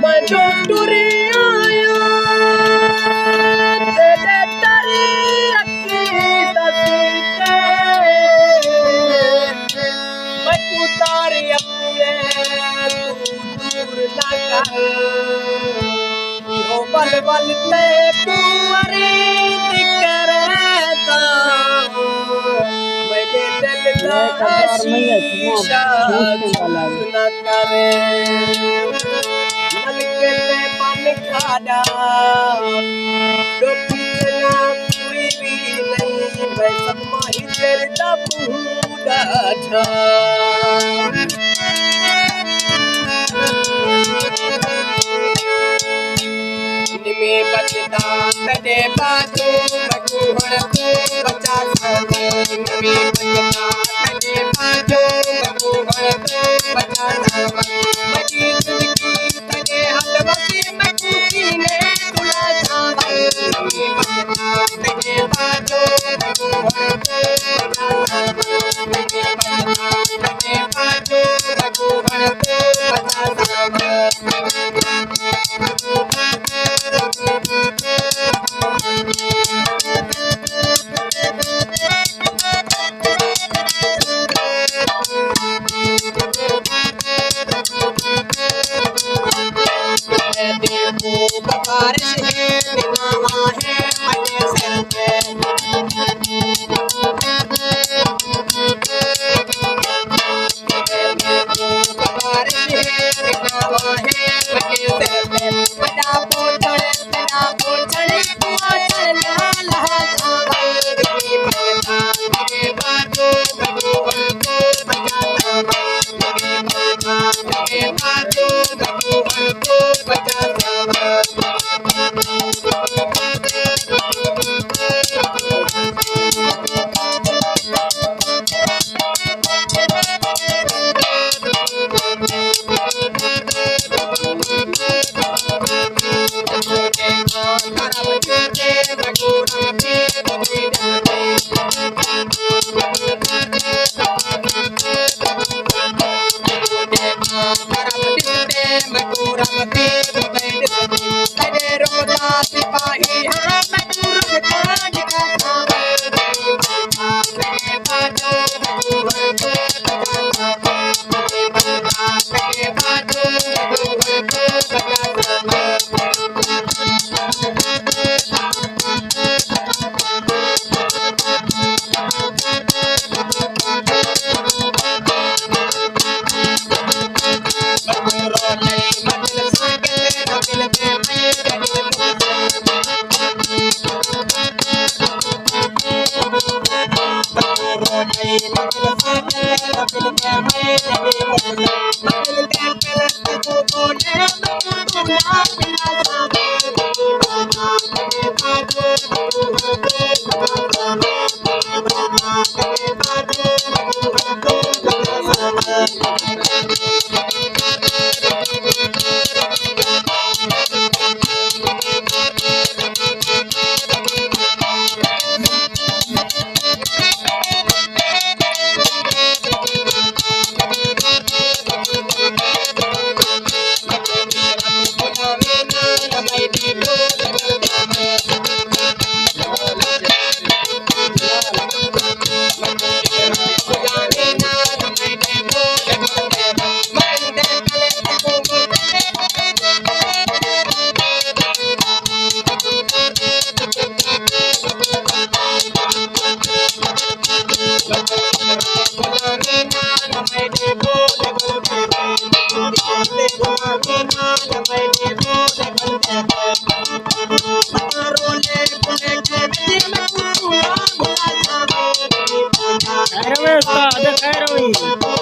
मैं जो टुरी आया तेरे तरी अक्की दसी के मैं उतारी अपने तू दूर ना कर हो बल बल ते कुंवरी दिकरता मेरे दिल का शीशा न करे नलके ते मन खाड़ा डोकितना कोई भी नहीं मैं सब माही तेरे दा बूढ़ा था निमे बचदा तड़े बाजू मकुहर को बचा सके निमे बचदा तड़े बाजू मकुहर को बचा सके मजी जिंदगी तड़े हाथ बसी मकुती ने तुला जावे निमे बचदा तड़े बाजू मकुहर को बचा सके निमे बचदा तड़े बाजू मकुहर को बचा सके बारिश है निगाह है मने सर पे बारिश है निगाह है मने सर पे बड़ा पोछड़ कुआ चला लहा जावे रे बता मेरे बाजू भगवान को बचाता मेरे बाजू भगवान को बचाता Aero,